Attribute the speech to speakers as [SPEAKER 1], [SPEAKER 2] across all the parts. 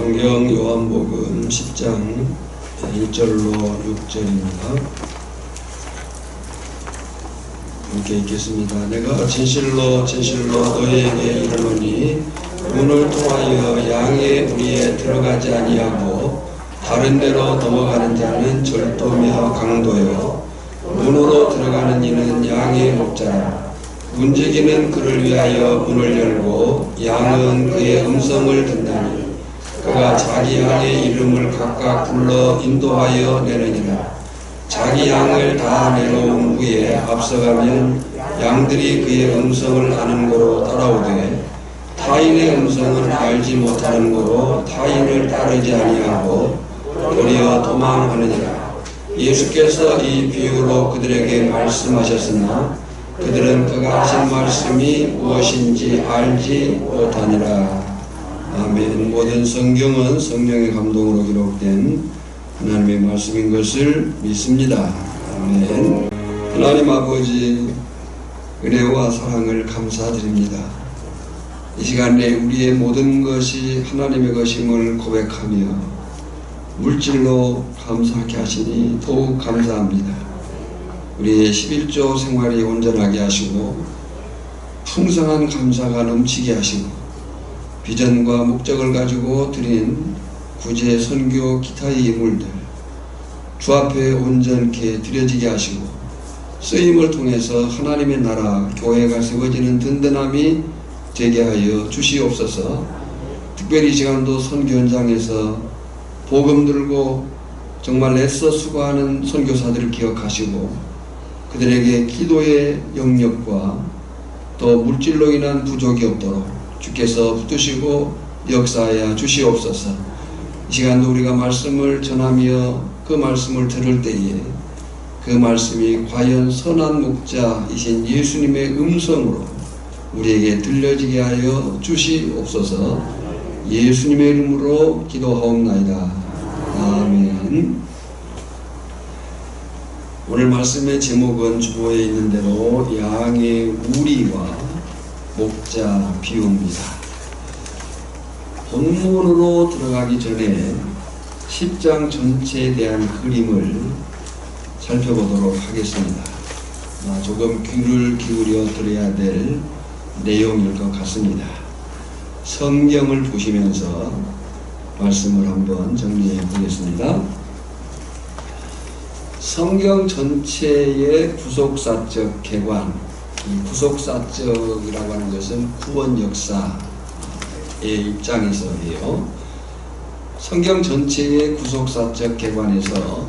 [SPEAKER 1] 성경 요한복음 10장 1절로 6절입니다. 함께 읽겠습니다. 내가 진실로 너희에게 이르노니 문을 통하여 양의 우리에 들어가지 아니하고 다른 데로 넘어가는 자는 절도며 강도요 문으로 들어가는 이는 양의 목자라. 문지기는 그를 위하여 문을 열고 양은 그의 음성을 듣나니 그가 자기 양의 이름을 각각 불러 인도하여 내느니라. 자기 양을 다 내놓은 후에 앞서가면 양들이 그의 음성을 아는 고로 따라오되 타인의 음성은 알지 못하는 고로 타인을 따르지 아니하고 도리어 도망하느니라. 예수께서 이 비유로 그들에게 말씀하셨으나 그들은 그가 하신 말씀이 무엇인지 알지 못하니라. 아멘. 모든 성경은 성령의 감동으로 기록된 하나님의 말씀인 것을 믿습니다. 아멘. 하나님 아버지 은혜와 사랑을 감사드립니다. 이 시간에 우리의 모든 것이 하나님의 것임을 고백하며 물질로 감사하게 하시니 더욱 감사합니다. 우리의 11조 생활이 온전하게 하시고 풍성한 감사가 넘치게 하시고 비전과 목적을 가지고 드린 구제, 선교, 기타의 예물들 주 앞에 온전케 드려지게 하시고 쓰임을 통해서 하나님의 나라, 교회가 세워지는 든든함이 되게 하여 주시옵소서. 특별히 이 시간도 선교 현장에서 복음 들고 정말 애써 수고하는 선교사들을 기억하시고 그들에게 기도의 영역과 또 물질로 인한 부족이 없도록 주께서 붙드시고 역사하여 주시옵소서. 이 시간도 우리가 말씀을 전하며 그 말씀을 들을 때에 그 말씀이 과연 선한 목자이신 예수님의 음성으로 우리에게 들려지게 하여 주시옵소서. 예수님의 이름으로 기도하옵나이다. 아멘. 오늘 말씀의 제목은 주보에 있는 대로 양의 우리와 목자 비유입니다. 본문으로 들어가기 전에 10장 전체에 대한 그림을 살펴보도록 하겠습니다. 조금 귀를 기울여 들어야 될 내용일 것 같습니다. 성경을 보시면서 말씀을 한번 정리해 보겠습니다. 성경 전체의 구속사적 개관, 이 구속사적이라고 하는 것은 구원 역사의 입장에서예요. 성경 전체의 구속사적 개관에서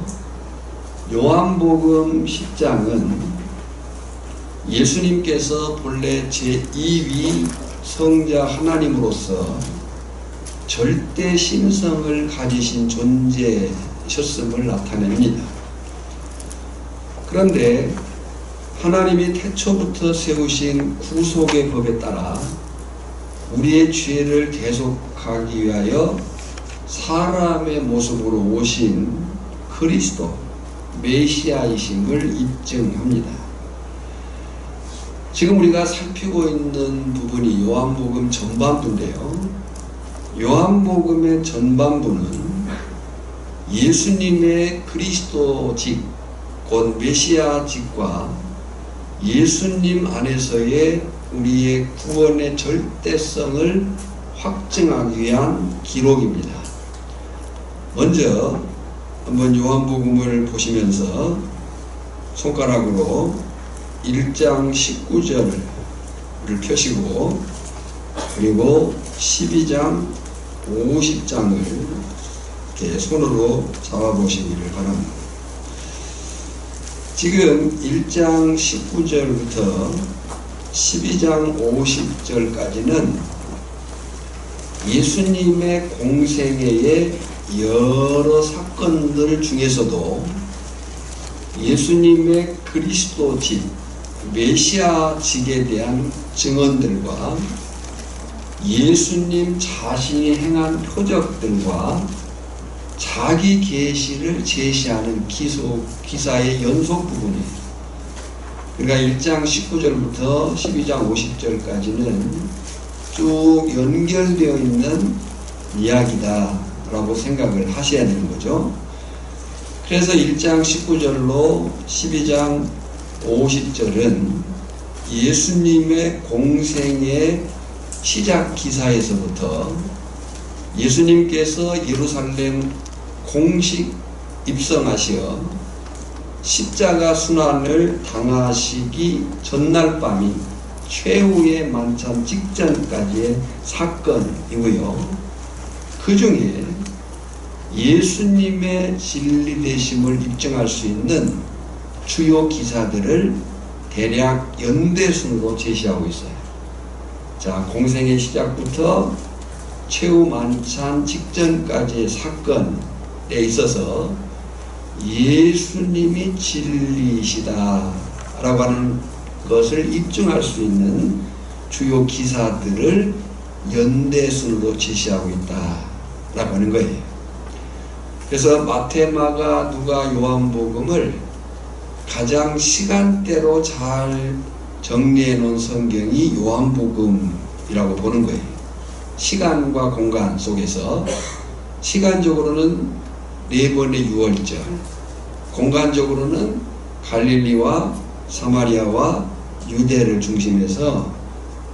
[SPEAKER 1] 요한복음 10장은 예수님께서 본래 제2위 성자 하나님으로서 절대 신성을 가지신 존재셨음을 나타냅니다. 그런데 하나님이 태초부터 세우신 구속의 법에 따라 우리의 죄를 대속하기 위하여 사람의 모습으로 오신 그리스도 메시아이심을 입증합니다. 지금 우리가 살피고 있는 부분이 요한복음 전반부인데요. 요한복음의 전반부는 예수님의 그리스도직 곧 메시아직과 예수님 안에서의 우리의 구원의 절대성을 확증하기 위한 기록입니다. 먼저 한번 요한복음을 보시면서 손가락으로 1장 19절을 펴시고 그리고 12장 50장을 이렇게 손으로 잡아보시기를 바랍니다. 지금 1장 19절부터 12장 50절까지는 예수님의 공생애의 여러 사건들 중에서도 예수님의 그리스도직, 메시아직에 대한 증언들과 예수님 자신이 행한 표적들과 자기 계시를 제시하는 기사의 연속 부분이에요. 그러니까 1장 19절부터 12장 50절까지는 쭉 연결되어 있는 이야기다라고 생각을 하셔야 되는 거죠. 그래서 1장 19절로 12장 50절은 예수님의 공생의 시작 기사에서부터 예수님께서 예루살렘 공식 입성하시어 십자가 순환을 당하시기 전날 밤이 최후의 만찬 직전까지의 사건이고요. 그 중에 예수님의 진리되심을 입증할 수 있는 주요 기사들을 대략 연대순으로 제시하고 있어요. 자, 공생의 시작부터 최후 만찬 직전까지의 사건에 있어서 예수님이 진리이시다 라고 하는 것을 입증할 수 있는 주요 기사들을 연대순으로 제시하고 있다 라고 하는 거예요. 그래서 마태, 마가, 누가, 요한복음을 가장 시간대로 잘 정리해 놓은 성경이 요한복음이라고 보는 거예요. 시간과 공간 속에서 시간적으로는 4번의 유월절, 공간적으로는 갈릴리와 사마리아와 유대를 중심해서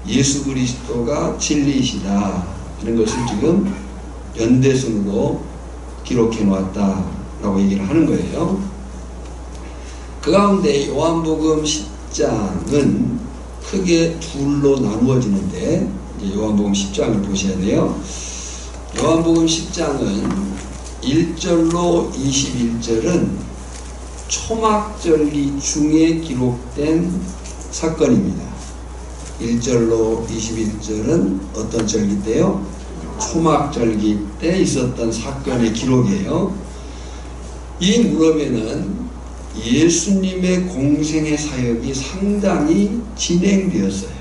[SPEAKER 1] 예수 그리스도가 진리이시다 하는 것을 지금 연대순으로 기록해 놓았다라고 얘기를 하는 거예요. 그 가운데 요한복음 10장은 크게 둘로 나누어지는데 이제 요한복음 10장을 보셔야 돼요. 요한복음 10장은 1절로 21절은 초막절기 중에 기록된 사건입니다. 1절로 21절은 어떤 절기 때요? 초막절기 때 있었던 사건의 기록이에요. 이 무렵에는 예수님의 공생의 사역이 상당히 진행되었어요.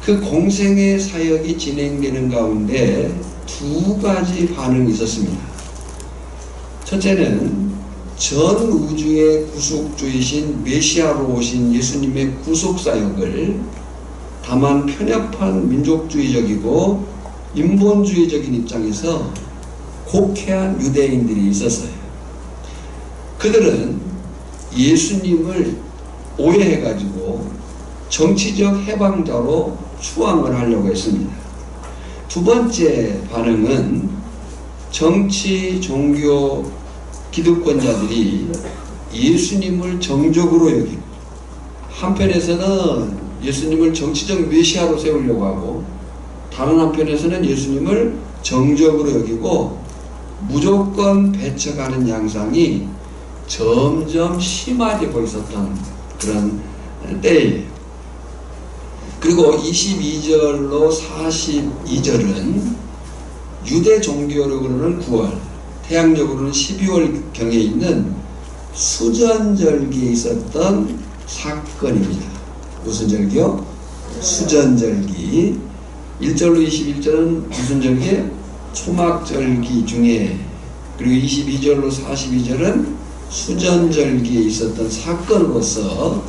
[SPEAKER 1] 그 공생의 사역이 진행되는 가운데 두 가지 반응이 있었습니다. 첫째는 전 우주의 구속주이신 메시아로 오신 예수님의 구속사역을 다만 편협한 민족주의적이고 인본주의적인 입장에서 곡해한 유대인들이 있었어요. 그들은 예수님을 오해해가지고 정치적 해방자로 추앙을 하려고 했습니다. 두 번째 반응은 정치, 종교, 기득권자들이 예수님을 정적으로 여기고 한편에서는 예수님을 정치적 메시아로 세우려고 하고 다른 한편에서는 예수님을 정적으로 여기고 무조건 배척하는 양상이 점점 심화되고 있었던 그런 때예요. 그리고 22절로 42절은 유대 종교력으로는 9월, 태양력으로는 12월경에 있는 수전절기에 있었던 사건입니다. 무슨 절기요? 수전절기. 1절로 21절은 무슨 절기에? 초막절기 중에, 그리고 22절로 42절은 수전절기에 있었던 사건으로서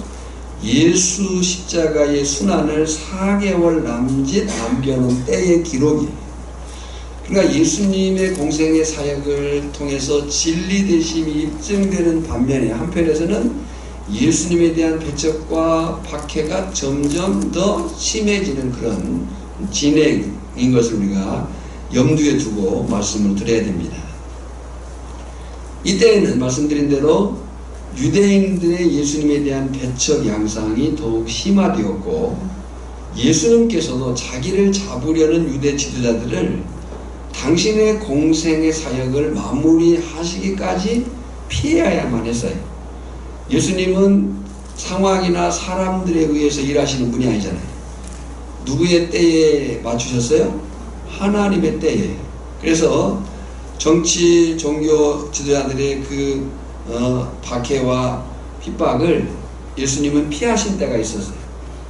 [SPEAKER 1] 예수 십자가의 순환을 4개월 남짓 남겨놓은 때의 기록이, 그러니까 예수님의 공생의 사역을 통해서 진리되심이 입증되는 반면에 한편에서는 예수님에 대한 배척과 박해가 점점 더 심해지는 그런 진행인 것을 우리가 염두에 두고 말씀을 드려야 됩니다. 이때에는 말씀드린 대로 유대인들의 예수님에 대한 배척 양상이 더욱 심화되었고 예수님께서도 자기를 잡으려는 유대 지도자들을 당신의 공생의 사역을 마무리하시기까지 피해야만 했어요. 예수님은 상황이나 사람들에 의해서 일하시는 분이 아니잖아요. 누구의 때에 맞추셨어요? 하나님의 때에. 그래서 정치, 종교 지도자들의 그 박해와 핍박을 예수님은 피하신 때가 있었어요.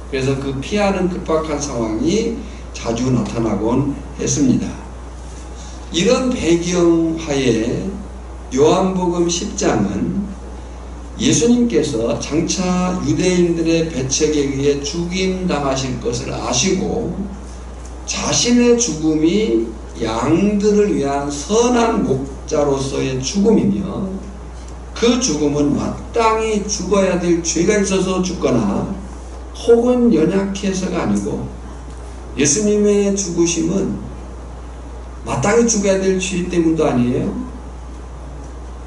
[SPEAKER 1] 그래서 그 피하는 급박한 상황이 자주 나타나곤 했습니다. 이런 배경하에 요한복음 10장은 예수님께서 장차 유대인들의 배척에 의해 죽임당하실 것을 아시고 자신의 죽음이 양들을 위한 선한 목자로서의 죽음이며 그 죽음은 마땅히 죽어야 될 죄가 있어서 죽거나 혹은 연약해서가 아니고 예수님의 죽으심은 마땅히 죽어야 될 죄 때문도 아니에요.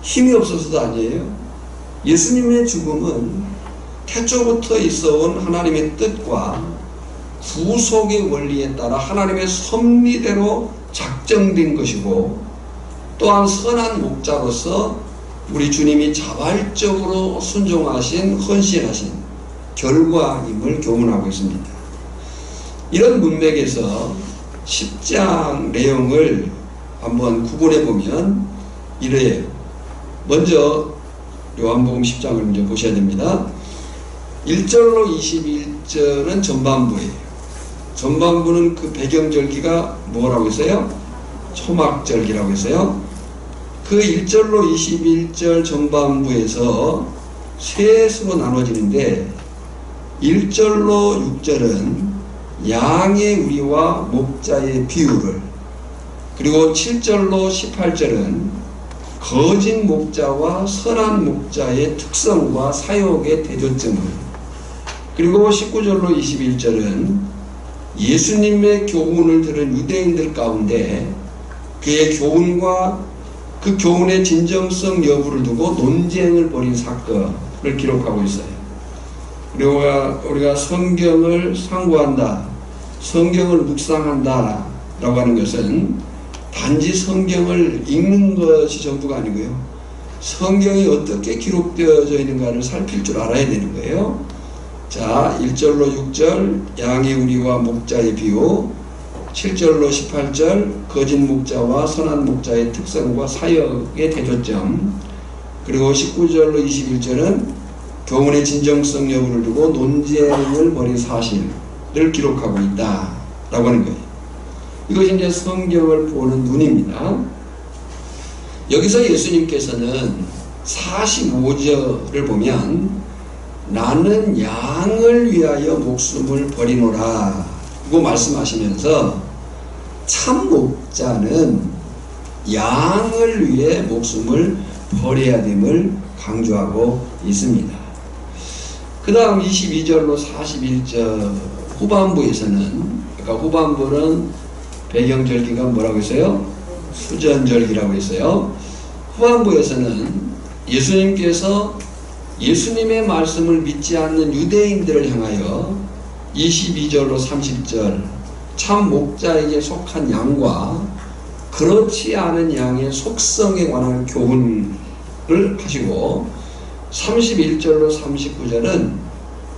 [SPEAKER 1] 힘이 없어서도 아니에요. 예수님의 죽음은 태초부터 있어온 하나님의 뜻과 구속의 원리에 따라 하나님의 섭리대로 작정된 것이고 또한 선한 목자로서 우리 주님이 자발적으로 순종하신 헌신하신 결과임을 교훈하고 있습니다. 이런 문맥에서 10장 내용을 한번 구분해 보면 이래요. 먼저 요한복음 10장을 먼저 보셔야 됩니다. 1절로 21절은 전반부예요. 전반부는 그 배경절기가 뭐라고 했어요? 초막절기라고 했어요. 그 1절로 21절 전반부에서 셋으로 나눠지는데 1절로 6절은 양의 우리와 목자의 비유를, 그리고 7절로 18절은 거짓 목자와 선한 목자의 특성과 사역의 대조점을, 그리고 19절로 21절은 예수님의 교훈을 들은 유대인들 가운데 그의 교훈과 그 교훈의 진정성 여부를 두고 논쟁을 벌인 사건을 기록하고 있어요. 그리고 우리가 성경을 상고한다, 성경을 묵상한다 라고 하는 것은 단지 성경을 읽는 것이 전부가 아니고요, 성경이 어떻게 기록되어져 있는가를 살필 줄 알아야 되는 거예요. 자, 1절로 6절 양의 우리와 목자의 비유, 7절로 18절 거짓 목자와 선한 목자의 특성과 사역의 대조점, 그리고 19절로 21절은 교훈의 진정성 여부를 두고 논쟁을 벌인 사실을 기록하고 있다라고 하는 거예요. 이것이 이제 성경을 보는 눈입니다. 여기서 예수님께서는 45절을 보면 나는 양을 위하여 목숨을 버리노라 고 말씀하시면서 참 목자는 양을 위해 목숨을 버려야 됨을 강조하고 있습니다. 그 다음 22절로 41절 후반부에서는, 그러니까 후반부는 배경절기가 뭐라고 했어요? 수전절기라고 했어요. 후반부에서는 예수님께서 예수님의 말씀을 믿지 않는 유대인들을 향하여 22절로 30절 참 목자에게 속한 양과 그렇지 않은 양의 속성에 관한 교훈을 하시고, 31절로 39절은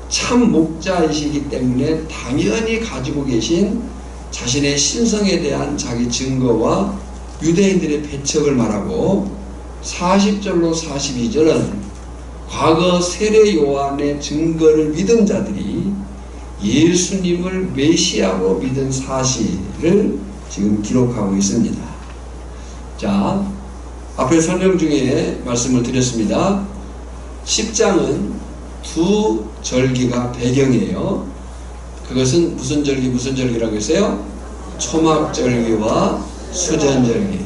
[SPEAKER 1] 참 목자이시기 때문에 당연히 가지고 계신 자신의 신성에 대한 자기 증거와 유대인들의 배척을 말하고, 40절로 42절은 과거 세례 요한의 증거를 믿은 자들이 예수님을 메시아로 믿은 사실을 지금 기록하고 있습니다. 자, 앞에 설명 중에 말씀을 드렸습니다. 10장은 두 절기가 배경이에요. 그것은 무슨 절기 무슨 절기라고 했어요? 초막절기와 수전절기.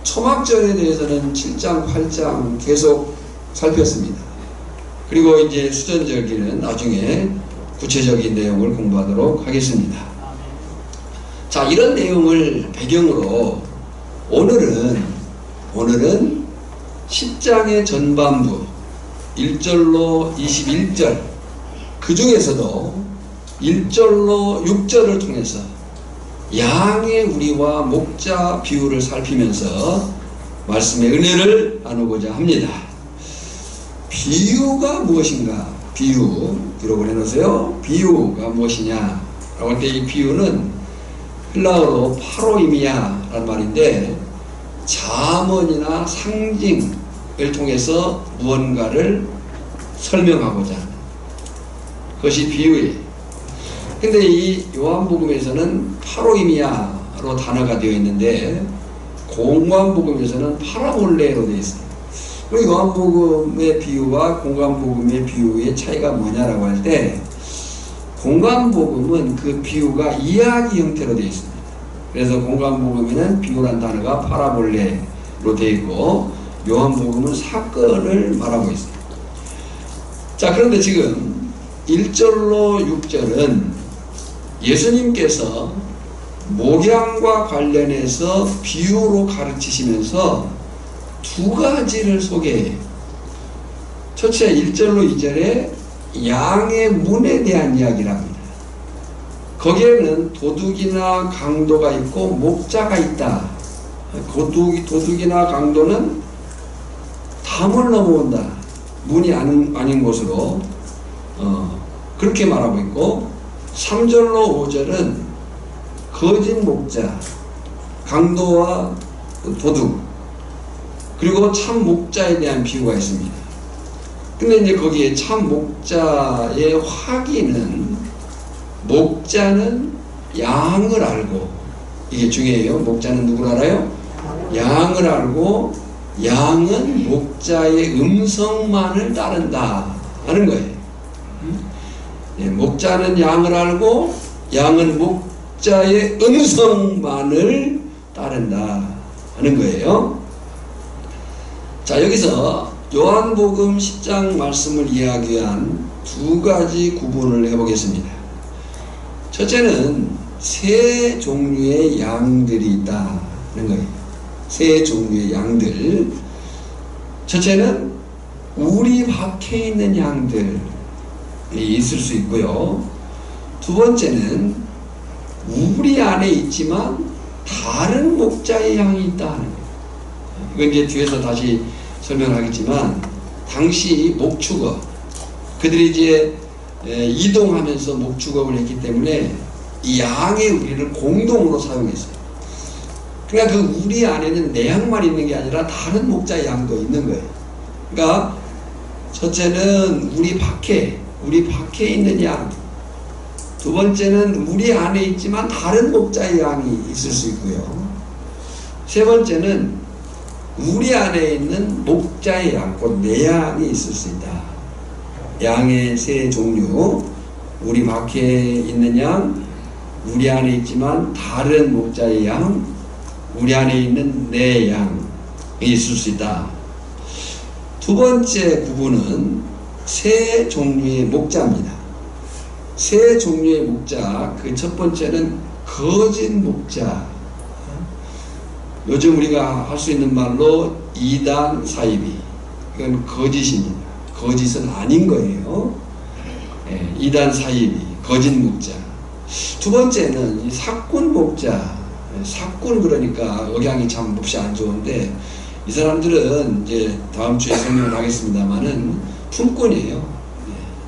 [SPEAKER 1] 초막절에 대해서는 7장 8장 계속 살폈습니다. 그리고 이제 수전절기는 나중에 구체적인 내용을 공부하도록 하겠습니다. 자, 이런 내용을 배경으로 오늘은 10장의 전반부 1절로 21절, 그 중에서도 1절로 6절을 통해서 양의 우리와 목자 비유를 살피면서 말씀의 은혜를 나누고자 합니다. 비유가 무엇인가? 비유 기록을 해놓으세요. 비유가 무엇이냐 라고 할 때 이 비유는 헬라어로 파로이미아 라는 말인데, 자문이나 상징을 통해서 무언가를 설명하고자 하는 그것이 비유예요. 근데 이 요한복음에서는 파로이미아로 단어가 되어 있는데 공관복음에서는 파라볼레로 되어 있어요. 우리 요한복음의 비유와 공관복음의 비유의 차이가 뭐냐라고 할 때, 공관복음은 그 비유가 이야기 형태로 되어 있습니다. 그래서 공관복음에는 비유란 단어가 파라볼레로 되어 있고 요한복음은 사건을 말하고 있어요. 자, 그런데 지금 1절로 6절은 예수님께서 목양과 관련해서 비유로 가르치시면서 두 가지를 소개해요. 첫째 1절로 2절에 양의 문에 대한 이야기를 합니다. 거기에는 도둑이나 강도가 있고 목자가 있다. 도둑이나 강도는 담을 넘어온다. 문이 아닌 곳으로 그렇게 말하고 있고 3절로 5절은 거짓 목자, 강도와 도둑, 그리고 참 목자에 대한 비유가 있습니다. 근데 이제 거기에 참 목자의 확인은 목자는 양을 알고, 이게 중요해요. 목자는 누구를 알아요? 양을 알고 양은 목자의 음성만을 따른다 하는 거예요. 목자는 양을 알고 양은 목자의 음성만을 따른다 하는 거예요. 자, 여기서 요한복음 10장 말씀을 이야기한 두 가지 구분을 해보겠습니다. 첫째는 세 종류의 양들이 있다는 거예요. 세 종류의 양들. 첫째는 우리 밖에 있는 양들이 있을 수 있고요. 두 번째는 우리 안에 있지만 다른 목자의 양이 있다는 거예요. 이건 이제 뒤에서 다시 설명하겠지만, 당시 목축업, 그들이 이제 이동하면서 목축업을 했기 때문에 이 양의 우리를 공동으로 사용했어요. 그러니까 그 우리 안에는 내 양만 있는 게 아니라 다른 목자의 양도 있는 거예요. 그러니까 첫째는 우리 밖에 있는 양, 두 번째는 우리 안에 있지만 다른 목자의 양이 있을 수 있고요. 세 번째는 우리 안에 있는 목자의 양, 곧 내 양이 있을 수 있다. 양의 세 종류, 우리 밖에 있는 양, 우리 안에 있지만 다른 목자의 양, 우리 안에 있는 내 양이 있을 수 있다. 두 번째 구분은 세 종류의 목자입니다. 세 종류의 목자, 그 첫 번째는 거짓 목자. 요즘 우리가 할 수 있는 말로 이단 사이비, 이건 거짓입니다. 거짓은 아닌 거예요. 이단 사이비, 거짓 목자. 두 번째는 사꾼 목자. 사꾼, 그러니까 억양이 참 몹시 안 좋은데, 이 사람들은 이제 다음 주에 설명을 하겠습니다만은 품꾼이에요.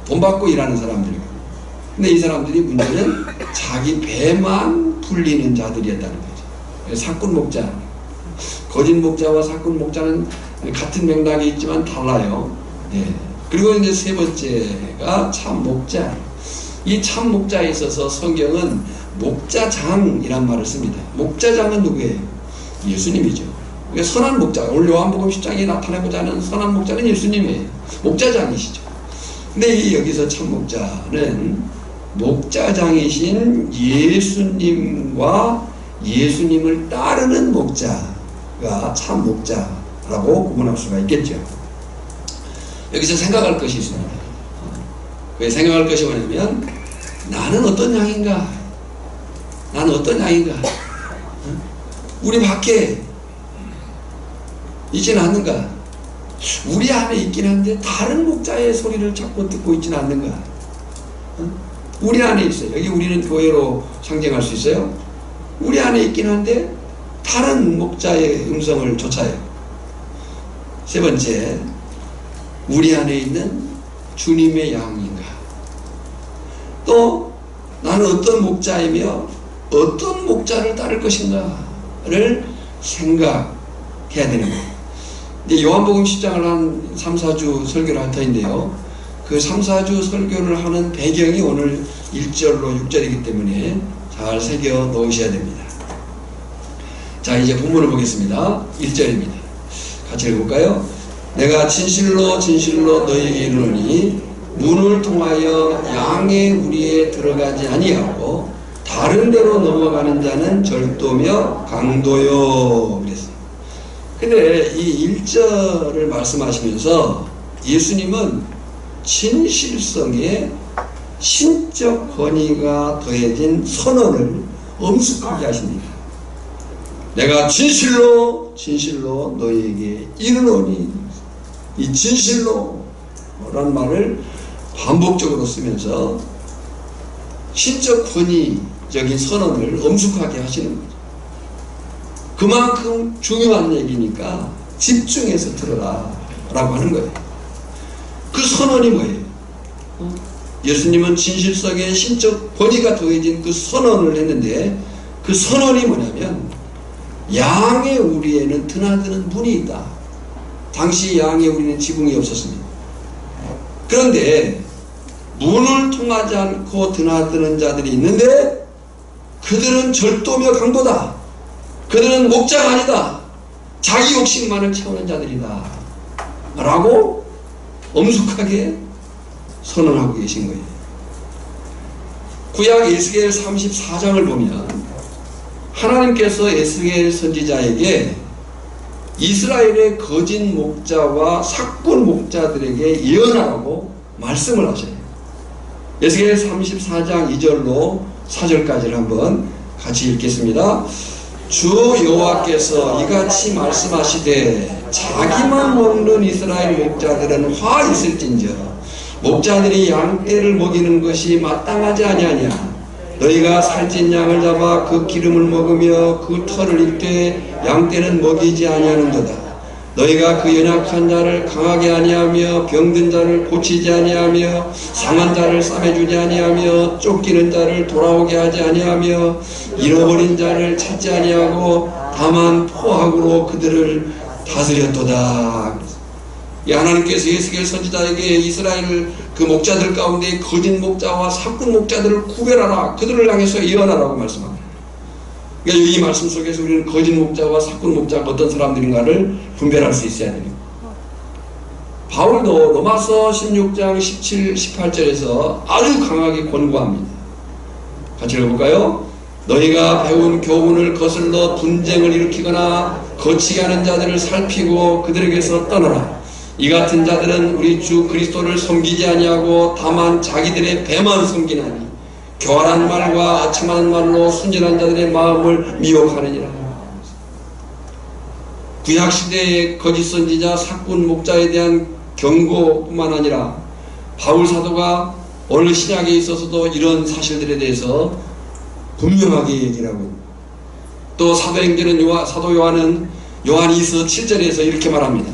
[SPEAKER 1] 돈 받고 일하는 사람들. 근데 이 사람들이 문제는 자기 배만 불리는 자들이었다는 거죠. 사꾼 목자. 거짓 목자와 사꾼 목자는 같은 맥락이 있지만 달라요. 그리고 이제 세 번째가 참 목자. 이 참 목자에 있어서 성경은 목자장이란 말을 씁니다. 목자장은 누구예요? 예수님이죠. 그러니까 선한 목자, 오늘 요한복음 10장에 나타내고자 하는 선한 목자는 예수님이에요. 목자장이시죠. 근데 여기서 참 목자는 목자장이신 예수님과 예수님을 따르는 목자가 참 목자라고 구분할 수가 있겠죠. 여기서 생각할 것이 있습니다. 왜 생각할 것이 뭐냐면, 나는 어떤 양인가? 나는 어떤 양인가? 우리 밖에 있지는 않는가? 우리 안에 있긴 한데 다른 목자의 소리를 자꾸 듣고 있지는 않는가? 우리 안에 있어요. 여기 우리는 교회로 상징할 수 있어요. 우리 안에 있긴 한데 다른 목자의 음성을 쫓아요. 세 번째, 우리 안에 있는 주님의 양인가? 또 나는 어떤 목자이며 어떤 목자를 따를 것인가를 생각해야 되는 거예요. 이제 요한복음 10장을 한 3, 4주 설교를 할 터인데요. 그 3, 4주 설교를 하는 배경이 오늘 1절로 6절이기 때문에 잘 새겨 놓으셔야 됩니다. 자, 이제 본문을 보겠습니다. 1절입니다. 같이 읽어볼까요? 내가 진실로 진실로 너희에게 이르노니 문을 통하여 양의 우리에 들어가지 아니하고 다 다른 데로 넘어가는 자는 절도며 강도요. 그랬어요. 근데 이 1절을 말씀하시면서 예수님은 진실성에 신적 권위가 더해진 선언을 엄숙하게 하십니다. 내가 진실로 진실로 너희에게 이르노니, 이 진실로 라는 말을 반복적으로 쓰면서 신적 권위적인 선언을 엄숙하게 하시는 거죠. 그만큼 중요한 얘기니까 집중해서 들어라 라고 하는 거예요. 그 선언이 뭐예요? 예수님은 진실성에 신적 권위가 더해진 그 선언을 했는데, 그 선언이 뭐냐면 양의 우리에는 드나드는 문이 있다. 당시 양의 우리는 지붕이 없었습니다. 그런데 문을 통하지 않고 드나드는 자들이 있는데 그들은 절도며 강도다. 그들은 목자가 아니다. 자기 욕심만을 채우는 자들이다 라고 엄숙하게 선언하고 계신 거예요. 구약 에스겔 34장을 보면 하나님께서 에스겔 선지자에게 이스라엘의 거짓 목자와 삭군 목자들에게 예언하라고 말씀을 하셔요. 에스겔 34장 2절로 4절까지를 한번 같이 읽겠습니다. 주 여호와께서 이같이 말씀하시되 자기만 먹는 이스라엘 목자들은 화 있을진저 목자들이 양떼를 먹이는 것이 마땅하지 아니하냐. 너희가 살찐 양을 잡아 그 기름을 먹으며 그 털을 일되 양떼는 먹이지 아니하는도다. 너희가 그 연약한 자를 강하게 아니하며 병든 자를 고치지 아니하며 상한 자를 싸매주지 아니하며 쫓기는 자를 돌아오게 하지 아니하며 잃어버린 자를 찾지 아니하고 다만 포악으로 그들을 다스렸도다. 하나님께서 에스겔 선지자에게 이스라엘 그 목자들 가운데 거짓 목자와 삭군 목자들을 구별하라, 그들을 향해서 예언하라고 말씀합니다. 그러니까 이 말씀 속에서 우리는 거짓 목자와 삭군 목자가 어떤 사람들인가를 분별할 수 있어야 됩니다. 바울도 로마서 16장 17, 18절에서 아주 강하게 권고합니다. 같이 읽어볼까요? 너희가 배운 교훈을 거슬러 분쟁을 일으키거나 거치게 하는 자들을 살피고 그들에게서 떠나라. 이 같은 자들은 우리 주 그리스도를 섬기지 아니하고 다만 자기들의 배만 섬기나니 교활한 말과 아첨하는 말로 순진한 자들의 마음을 미혹하느니라. 구약시대의 거짓 선지자 삭군 목자에 대한 경고뿐만 아니라 바울 사도가 오늘 신약에 있어서도 이런 사실들에 대해서 분명하게 얘기를 하고, 또 사도행전은 사도 요한은 요한 2서 7절에서 이렇게 말합니다.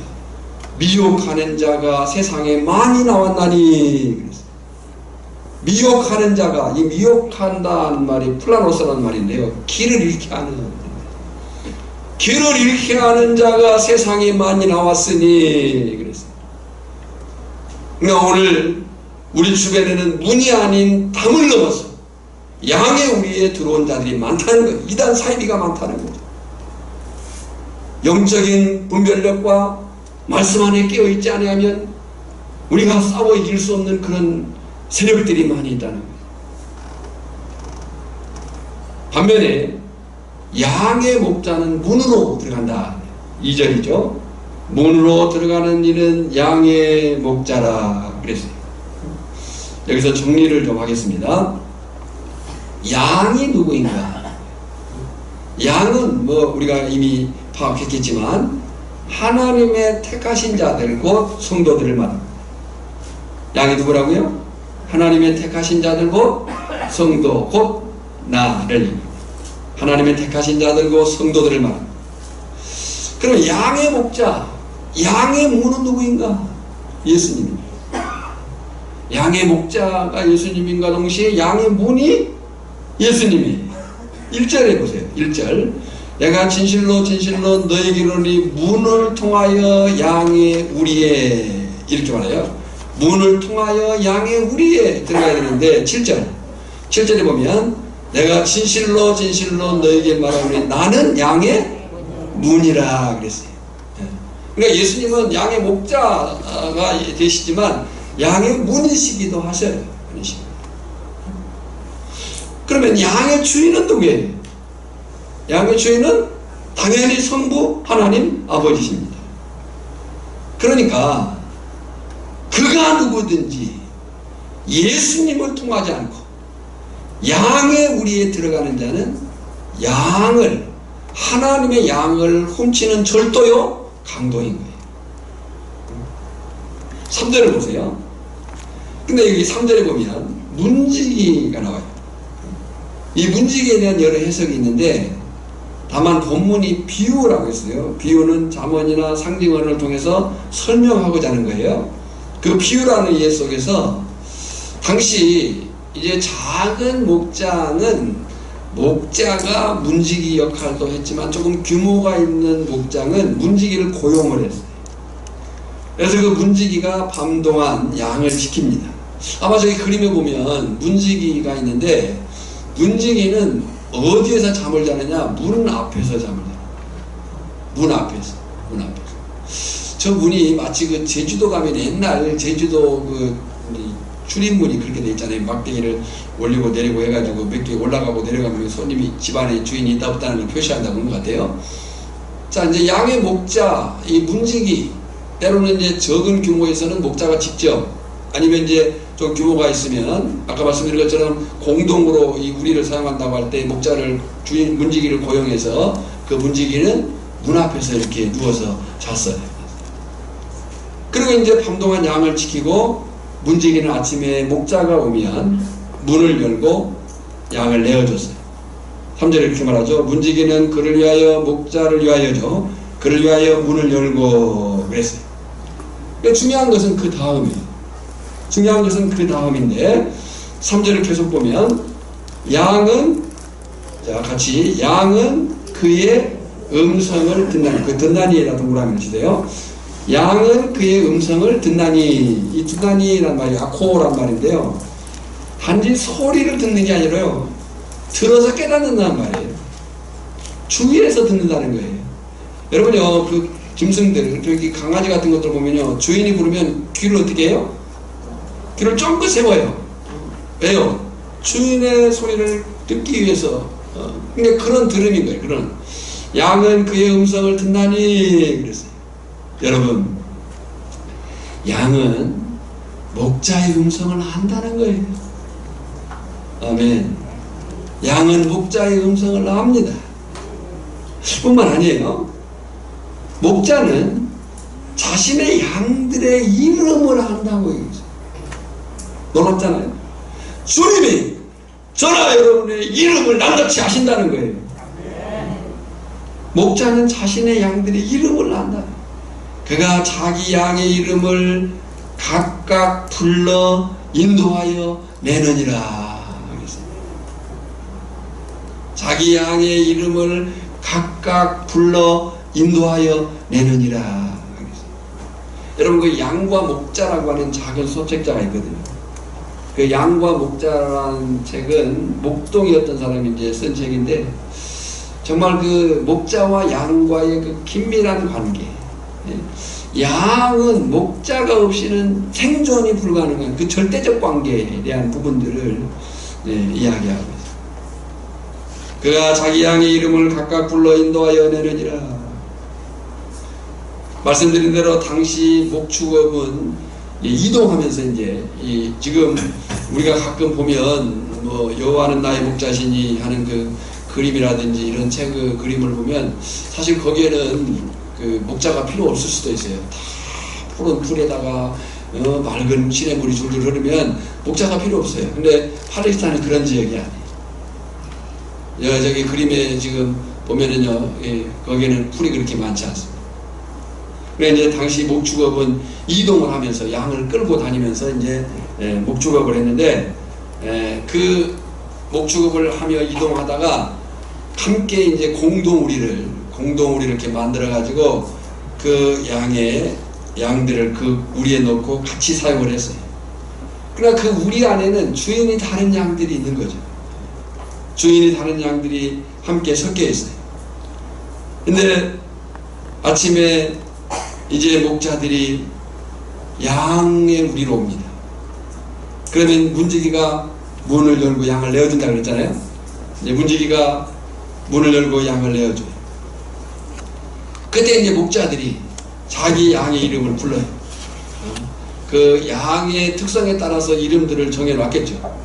[SPEAKER 1] 미혹하는 자가 세상에 많이 나왔나니. 미혹하는 자가, 이 미혹한다는 말이 플라노스라는 말인데요, 길을 잃게 하는 자가 세상에 많이 나왔으니 그랬어요. 그러니까 오늘 우리 주변에는 문이 아닌 담을 넘어서 양의 우리에 들어온 자들이 많다는 거예요. 이단 사이비가 많다는 거죠. 영적인 분별력과 말씀 안에 깨어있지 아니하면 우리가 싸워 이길 수 없는 그런 세력들이 많이 있다는 거예요. 반면에 양의 목자는 문으로 들어간다. 2절이죠. 문으로 들어가는 이는 양의 목자라 그랬어요. 여기서 정리를 좀 하겠습니다. 양이 누구인가? 양은 뭐 우리가 이미 파악했겠지만 하나님의 택하신 자들 곧 성도들을 말합니다. 양이 누구라고요? 하나님의 택하신 자들 곧 성도 곧 나를, 하나님의 택하신 자들 곧 성도들을 말합니다. 그럼 양의 목자, 양의 문은 누구인가? 예수님입니다. 양의 목자가 예수님인가 동시에 양의 문이 예수님이에요. 1절에 보세요. 1절. 내가 진실로 진실로 너에게 이르노니 문을 통하여 양의 우리에, 이렇게 말해요. 문을 통하여 양의 우리에 들어가야 되는데 7절에 보면 내가 진실로 진실로 너에게 말하노니 나는 양의 문이라 그랬어요. 그러니까 예수님은 양의 목자가 되시지만 양의 문이시기도 하셔요. 그러면 양의 주인은 누구예요? 양의 주인은 당연히 성부 하나님 아버지십니다. 그러니까 그가 누구든지 예수님을 통하지 않고 양의 우리에 들어가는 자는 양을, 하나님의 양을 훔치는 절도요 강도인 거예요. 3절을 보세요. 근데 여기 3절에 보면 문지기가 나와요. 이 문지기에 대한 여러 해석이 있는데, 다만 본문이 비유라고 했어요. 비유는 잠언이나 상징어를 통해서 설명하고자 하는 거예요. 그 비유라는 이해 속에서 당시 이제 작은 목장은 목자가 문지기 역할도 했지만 조금 규모가 있는 목장은 문지기를 고용을 했어요. 그래서 그 문지기가 밤 동안 양을 지킵니다. 아마 저기 그림에 보면 문지기가 있는데, 문지기는 어디에서 잠을 자느냐? 문 앞에서 잠을 자요. 문 앞에서. 저 문이 마치 그 제주도 가면 옛날 제주도 그 출입문이 그렇게 돼 있잖아요. 막대기를 올리고 내리고 해가지고 몇 개 올라가고 내려가면 손님이 집안에 주인이 있다 없다는 걸 표시한다고 하는 것 같아요. 자, 이제 양의 목자, 이 문지기, 때로는 이제 적은 규모에서는 목자가 직접, 아니면 이제 좀 규모가 있으면 아까 말씀드린 것처럼 공동으로 이 우리를 사용한다고 할 때 목자를 주인 문지기를 고용해서 그 문지기는 문 앞에서 이렇게 누워서 잤어요. 그리고 이제 밤 동안 양을 지키고 문지기는 아침에 목자가 오면 문을 열고 양을 내어줬어요. 3절에 이렇게 말하죠. 문지기는 그를 위하여 목자를 위하여죠. 그를 위하여 문을 열고 그랬어요. 그러니까 중요한 것은 그 다음이에요. 중요한 것은 그 다음인데 3절을 계속 보면 양은, 자 같이, 양은 그의 음성을 듣나니, 그 듣나니에다 동그라미를 치세요. 양은 그의 음성을 듣나니, 이 듣나니란 말이 아코란 말인데요, 단지 소리를 듣는 게 아니라요, 들어서 깨닫는다는 말이에요. 주위에서 듣는다는 거예요. 여러분요, 그 짐승들, 저기 강아지 같은 것들 보면요, 주인이 부르면 귀를 어떻게 해요? 귀를 쫑긋 세워요. 왜요? 주인의 소리를 듣기 위해서. 그러니까 그런 들음인 거예요. 그런. 양은 그의 음성을 듣나니 그랬어요. 여러분, 양은 목자의 음성을 안다는 거예요. 아멘. 양은 목자의 음성을 압니다. 뿐만 아니에요. 목자는 자신의 양들의 이름을 안다고 얘기했어요. 놀랍잖아요. 주님이 저나 여러분의 이름을 낱낱이 아신다는 거예요. 목자는 자신의 양들의 이름을 안다. 그가 자기 양의 이름을 각각 불러 인도하여 내느니라. 자기 양의 이름을 각각 불러 인도하여 내느니라. 여러분, 그 양과 목자라고 하는 작은 소책자가 있거든요. 그 양과 목자라는 책은 목동이었던 사람이 이제 쓴 책인데, 정말 그 목자와 양과의 그 긴밀한 관계, 양은 목자가 없이는 생존이 불가능한 그 절대적 관계에 대한 부분들을 이야기하고 있습니다. 그가 자기 양의 이름을 각각 불러 인도하여 내느니라. 말씀드린 대로 당시 목축업은 이동하면서 이제 지금 우리가 가끔 보면 뭐 여호와는 나의 목자시니 하는 그 그림이라든지 이런 책 그 그림을 보면 사실 거기에는 그 목자가 필요 없을 수도 있어요. 다 푸른 풀에다가 맑은 시냇물이 줄줄 흐르면 목자가 필요 없어요. 근데 팔레스타인은 그런 지역이 아니에요. 저기 그림에 지금 보면은요, 거기에는 풀이 그렇게 많지 않습니다. 그래 이제 당시 목축업은 이동을 하면서 양을 끌고 다니면서 이제 목축업을 했는데, 그 목축업을 하며 이동하다가 함께 이제 공동우리를 이렇게 만들어 가지고 그 양들을 그 우리에 넣고 같이 사용을 했어요. 그러나 그 우리 안에는 주인이 다른 양들이 있는 거죠. 주인이 다른 양들이 함께 섞여 있어요. 근데 아침에 이제 목자들이 양의 우리로 옵니다. 그러면 문지기가 문을 열고 양을 내어준다 그랬잖아요. 이제 문지기가 문을 열고 양을 내어줘요. 그때 이제 목자들이 자기 양의 이름을 불러요. 그 양의 특성에 따라서 이름들을 정해놨겠죠.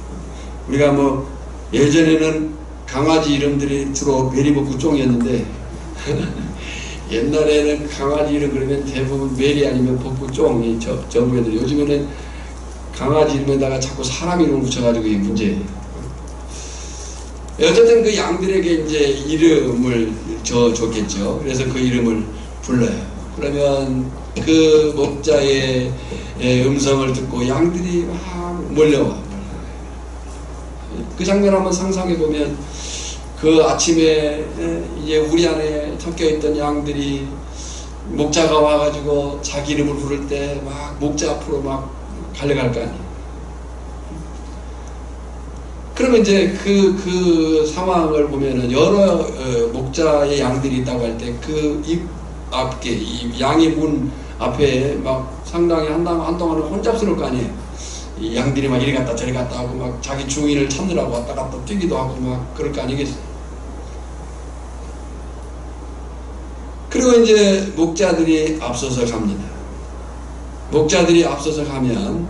[SPEAKER 1] 우리가 뭐 예전에는 강아지 이름들이 주로 메리복구 쫑이었는데 옛날에는 강아지 이름 그러면 대부분 메리 아니면 복구 쫑이 전부였는데 요즘에는 강아지 이름에다가 자꾸 사람 이름을 붙여가지고 이게 문제예요. 어쨌든 그 양들에게 이제 이름을 줬겠죠. 그래서 그 이름을 불러요. 그러면 그 목자의 음성을 듣고 양들이 막 몰려와. 그 장면 한번 상상해 보면 그 아침에 이제 우리 안에 섞여 있던 양들이 목자가 와가지고 자기 이름을 부를 때 막 목자 앞으로 막 달려갈 거 아니에요. 그러면 이제 그 상황을 보면은 여러 목자의 양들이 있다고 할 때 그 입 앞에 이 양의 문 앞에 막 상당히 한동안은 혼잡스러울 거 아니에요. 이 양들이 막 이리 갔다 저리 갔다 하고 막 자기 주인을 찾느라고 왔다 갔다 뛰기도 하고 막 그럴 거 아니겠어요. 그리고 이제 목자들이 앞서서 갑니다. 목자들이 앞서서 가면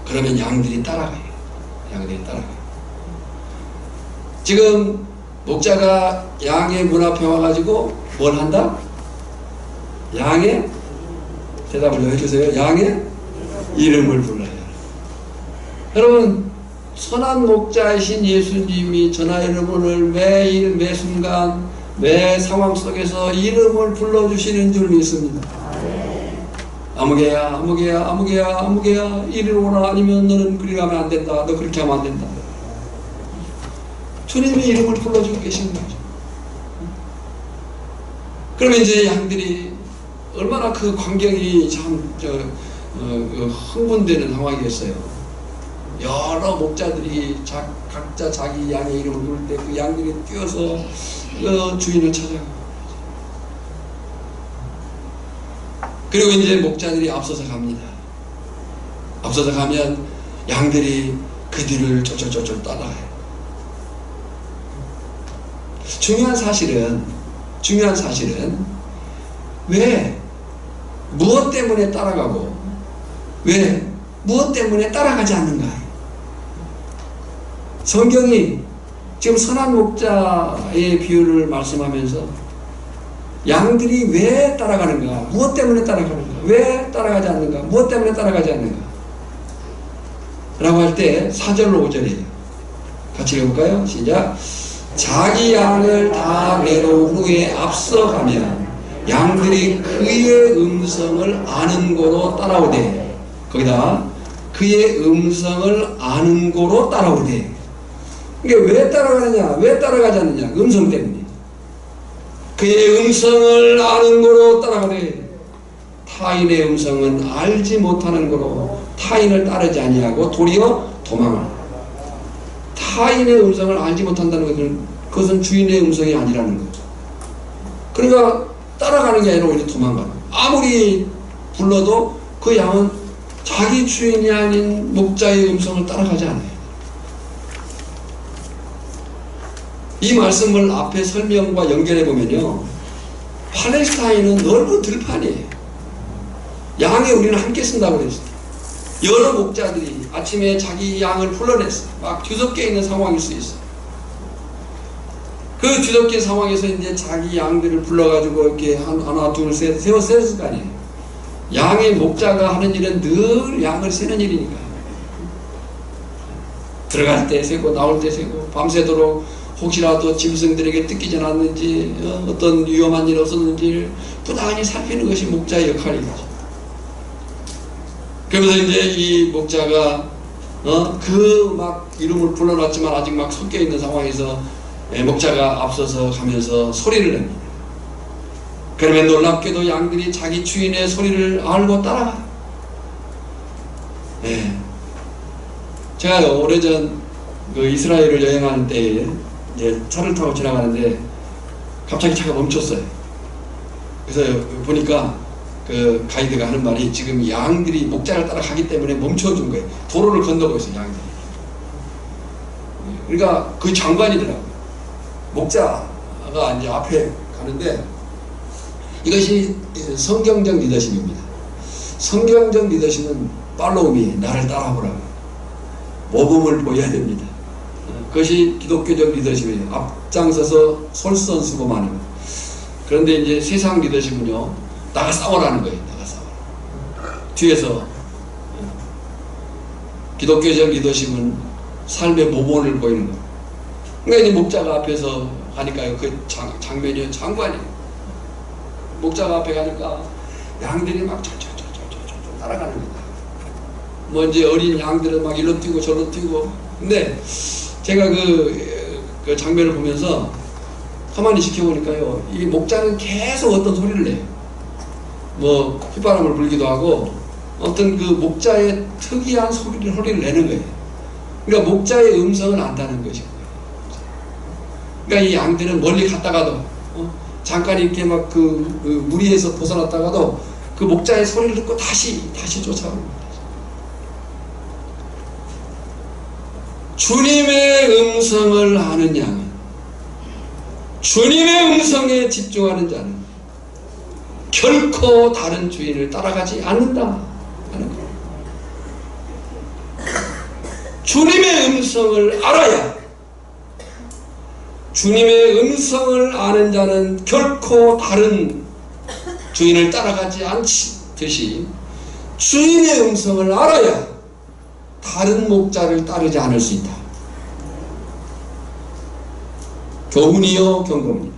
[SPEAKER 1] 그러면 양들이 따라가요. 양들이 따라가요. 지금 목자가 양의 문 앞에 와가지고 뭘 한다? 양의 대답을 해주세요. 양의 이름을 불러요. 여러분 선한 목자이신 예수님이 전하 여러분을 매일 매 순간 매 상황 속에서 이름을 불러주시는 줄 믿습니다. 아무개야 아무개야 아무개야 아무개야 이리로 오라 아니면 너는 그리 가면 안 된다. 너 그렇게 하면 안 된다. 주님이 이름을 불러주고 계시는 거죠. 그러면 이제 양들이 얼마나 그 광경이 참 흥분되는 상황이겠어요. 여러 목자들이 각자 자기 양의 이름을 부를 때 그 양들이 뛰어서 주인을 찾아가고 그리고 이제 목자들이 앞서서 갑니다. 앞서서 가면 양들이 그 뒤를 쫄쫄쫄쫄 따라가요. 중요한 사실은 왜 무엇 때문에 따라가고 왜 무엇 때문에 따라가지 않는가? 성경이 지금 선한 목자의 비유를 말씀하면서 양들이 왜 따라가는가? 무엇 때문에 따라가는가? 왜 따라가지 않는가? 무엇 때문에 따라가지 않는가? 라고 할 때 4절로 5절이에요. 같이 읽어볼까요? 시작. 자기 양을 다 내놓은 후에 앞서가면 양들이 그의 음성을 아는 고로 따라오되 거기다 그의 음성을 아는 고로 따라오되 이게 왜 따라가느냐? 왜 따라가지 않느냐? 음성 때문에. 그의 음성을 아는 고로 따라가되 타인의 음성은 알지 못하는 고로 타인을 따르지 아니하고 도리어 도망하라. 타인의 음성을 알지 못한다는 것은 그것은 주인의 음성이 아니라는 거죠. 그러니까 따라가는 게 아니라 오히려 도망가는 거예요. 아무리 불러도 그 양은 자기 주인이 아닌 목자의 음성을 따라가지 않아요. 이 말씀을 앞에 설명과 연결해 보면요, 팔레스타인은 넓은 들판이에요. 양에 우리는 함께 쓴다고 그랬어요. 여러 목자들이 아침에 자기 양을 불러냈어요. 막 뒤섞여 있는 상황일 수 있어요. 그 뒤섞인 상황에서 이제 자기 양들을 불러가지고 이렇게 하나, 둘, 셋, 세웠을 거 아니에요. 양의 목자가 하는 일은 늘 양을 세는 일이니까. 들어갈 때 세고, 나올 때 세고, 밤새도록 혹시라도 짐승들에게 뜯기지 않았는지, 어떤 위험한 일 없었는지 부단히 살피는 것이 목자의 역할이죠. 그러면서 이제 이 목자가 그 막 이름을 불러놨지만 아직 막 섞여 있는 상황에서 목자가 앞서서 가면서 소리를 냅니다. 그러면 놀랍게도 양들이 자기 주인의 소리를 알고 따라가. 네. 제가 오래전 그 이스라엘을 여행하는 때에 이제 차를 타고 지나가는데 갑자기 차가 멈췄어요. 그래서 보니까 그 가이드가 하는 말이 지금 양들이 목자를 따라가기 때문에 멈춰준 거예요. 도로를 건너고 있어요, 양들이. 그러니까 그 장관이더라고요. 목자가 이제 앞에 가는데 이것이 성경적 리더십입니다. 성경적 리더십은 팔로우미, 나를 따라보라고. 모범을 보여야 됩니다. 그것이 기독교적 리더십이에요. 앞장서서 솔선수범하는 거. 그런데 이제 세상 리더십은요, 나가 싸우라는 거예요. 나가 싸우라. 뒤에서. 기독교적 리더십은 삶의 모범을 보이는 거예요. 그러니까 이제 목자가 앞에서 가니까요, 그 장면이 장관이에요. 목자가 앞에 가니까 양들이 막 따라가는 겁니다. 뭐 이제 어린 양들은 막 일로 뛰고 저로 뛰고. 근데 제가 그 장면을 보면서 가만히 지켜보니까요, 이 목자는 계속 어떤 소리를 내요. 뭐 휘바람을 불기도 하고 어떤 그 목자의 특이한 소리를 내는 거예요. 그러니까 목자의 음성을 안다는 것이고요. 그러니까 이 양들은 멀리 갔다가도 잠깐 이렇게 막 그 무리에서 벗어났다가도 그 목자의 소리를 듣고 다시 쫓아옵니다. 주님의 음성을 아는 양은, 주님의 음성에 집중하는 자는 결코 다른 주인을 따라가지 않는다 하는 거예요. 주님의 음성을 알아야, 주님의 음성을 아는 자는 결코 다른 주인을 따라가지 않듯이 주인의 음성을 알아야 다른 목자를 따르지 않을 수 있다. 교훈이요 경고입니다.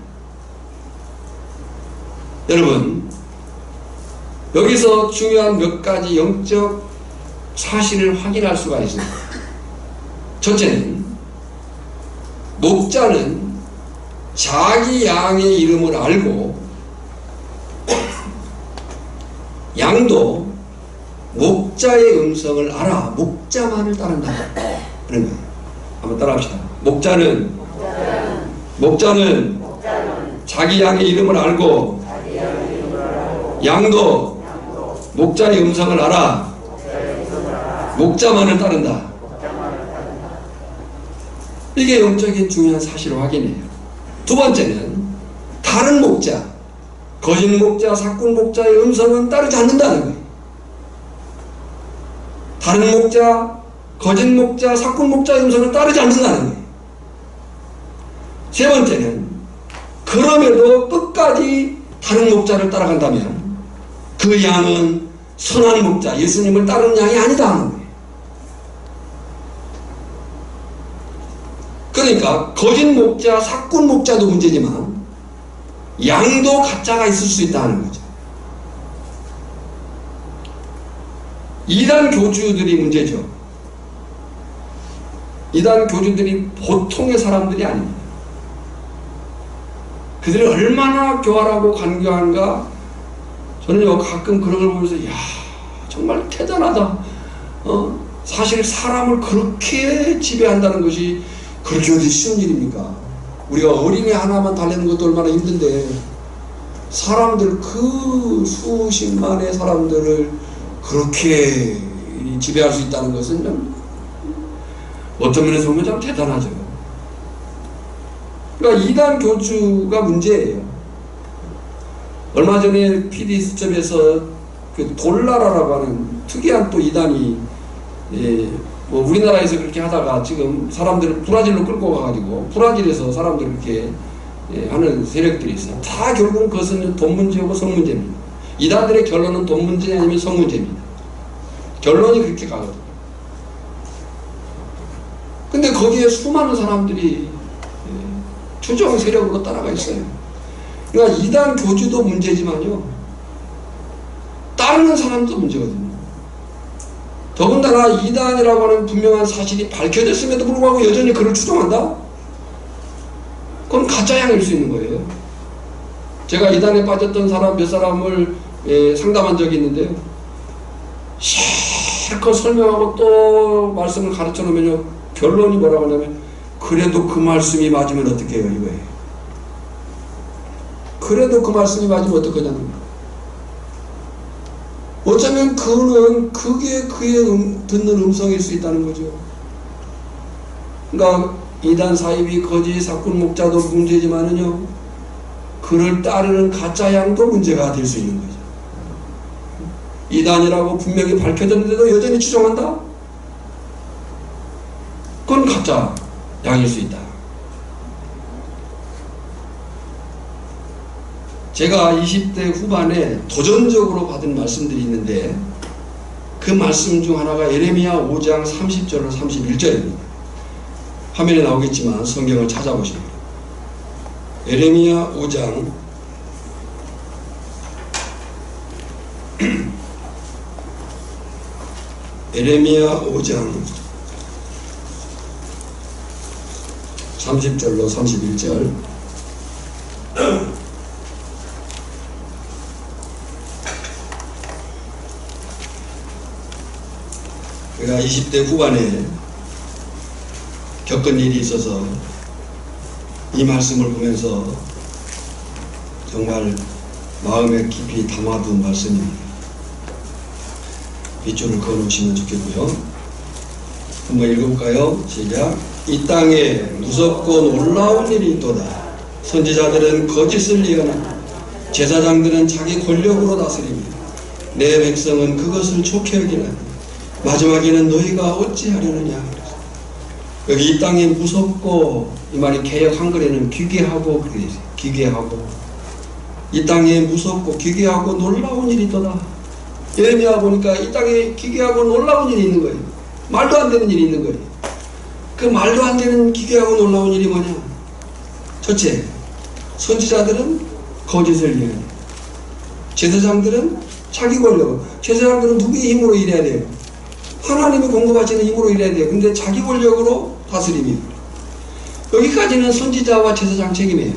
[SPEAKER 1] 여러분, 여기서 중요한 몇 가지 영적 사실을 확인할 수가 있습니다. 첫째는, 목자는 자기 양의 이름을 알고 양도 목자의 음성을 알아 목자만을 따른다 그런 거예요. 한번 따라합시다. 목자는 자기 양의 이름을 알고 양도 목자의 음성을 알아 목자만을 따른다. 이게 영적인 중요한 사실을 확인해요. 두 번째는, 다른 목자, 거짓 목자, 사꾼 목자의 음성은 따르지 않는다는 거예요. 다른 목자, 거짓 목자, 사꾼 목자의 음성은 따르지 않는다는 거예요. 세 번째는, 그럼에도 끝까지 다른 목자를 따라간다면 그 양은 선한 목자, 예수님을 따르는 양이 아니다 하는 거예요. 그러니까 거짓 목자, 사꾼 목자도 문제지만 양도 가짜가 있을 수 있다는 거죠. 이단 교주들이 문제죠. 이단 교주들이 보통의 사람들이 아닙니다. 그들이 얼마나 교활하고 간교한가. 저는요, 가끔 그런 걸 보면서 이야, 정말 대단하다. 사실 사람을 그렇게 지배한다는 것이 그렇게 어디 쉬운 일입니까? 우리가 어린이 하나만 달래는 것도 얼마나 힘든데, 사람들 그 수십만의 사람들을 그렇게 지배할 수 있다는 것은 좀 어떤 면에서 보면 참 대단하죠. 그러니까 이단 교주가 문제예요. 얼마 전에 PD 수첩에서 그 돌나라라고 하는 특이한 또 이단이, 뭐 우리나라에서 그렇게 하다가 지금 사람들을 브라질로 끌고 가가지고 브라질에서 사람들을 그렇게 하는 세력들이 있어요. 다 결국은 그것은 돈 문제고 성 문제입니다. 이단들의 결론은 돈 문제 아니면 성 문제입니다. 결론이 그렇게 가거든요. 근데 거기에 수많은 사람들이 추종 세력으로 따라가 있어요. 그러니까 이단 교주도 문제지만요, 따르는 사람도 문제거든요. 더군다나 이단이라고 하는 분명한 사실이 밝혀졌음에도 불구하고 여전히 그를 추종한다? 그건 가짜 양일 수 있는 거예요. 제가 이단에 빠졌던 사람 몇 사람을 상담한 적이 있는데요, 실컷 설명하고 또 말씀을 가르쳐 놓으면요, 결론이 뭐라고 하냐면, 그래도 그 말씀이 맞으면 어떻게 해요, 이거예요. 그래도 그 말씀이 맞으면 어떡하냐는 거예요. 어쩌면 그게 그의 듣는 음성일 수 있다는 거죠. 그러니까 이단 사이비 거짓 사꾼 목자도 문제지만은요, 그를 따르는 가짜 양도 문제가 될 수 있는 거죠. 이단이라고 분명히 밝혀졌는데도 여전히 추종한다? 그건 가짜 양일 수 있다. 제가 20대 후반에 도전적으로 받은 말씀들이 있는데 그 말씀 중 하나가 예레미야 5장 30절로 31절입니다. 화면에 나오겠지만 성경을 찾아보시면 예레미야 5장 예레미야 5장 30절로 31절 제가 20대 후반에 겪은 일이 있어서 이 말씀을 보면서 정말 마음에 깊이 담아둔 말씀입니다. 밑줄을 그어놓으시면 좋겠고요. 한번 읽어볼까요? 시작. 이 땅에 무섭고 놀라운 일이 있도다. 선지자들은 거짓을 예언하고 제사장들은 자기 권력으로 다스립니다. 내 백성은 그것을 좋게 여기나니 마지막에는 너희가 어찌하려느냐. 여기 이 땅에 무섭고, 이 말이 개역 한글에는 기괴하고 그렇게 되어 있어요. 기괴하고. 이 땅에 무섭고 기괴하고 놀라운 일이 있도다. 예레미야 보니까 이 땅에 기괴하고 놀라운 일이 있는 거예요. 말도 안 되는 일이 있는 거예요. 그 말도 안 되는 기괴하고 놀라운 일이 뭐냐? 첫째, 선지자들은 거짓을 예언해요. 제사장들은 자기 권력. 제사장들은 누구의 힘으로 일해야 돼요? 하나님이 공급하시는 힘으로 일해야 돼요. 근데 자기 권력으로 다스림이에요. 여기까지는 선지자와 제사장 책임이에요.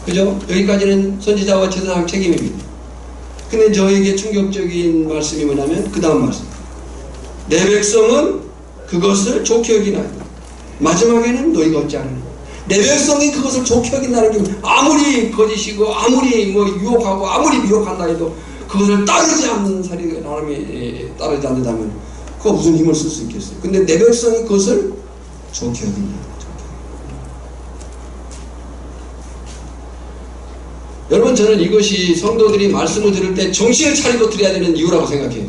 [SPEAKER 1] 그죠? 여기까지는 선지자와 제사장 책임입니다. 근데 저에게 충격적인 말씀이 뭐냐면 그 다음 말씀. 내 백성은 그것을 좋게 여기나니 마지막에는 너희가 어찌하느냐. 내 백성이 그것을 좋게 여긴다는 게 아무리 거짓이고 아무리 유혹하고 아무리 미혹한다 해도 그것을 따르지 않는 사람이 따르지 않는다면 그거 무슨 힘을 쓸 수 있겠어요. 근데 내 백성이 그것을 좋게 여긴다. 여러분, 저는 이것이 성도들이 말씀을 들을 때 정신을 차리고 들어야 되는 이유라고 생각해요.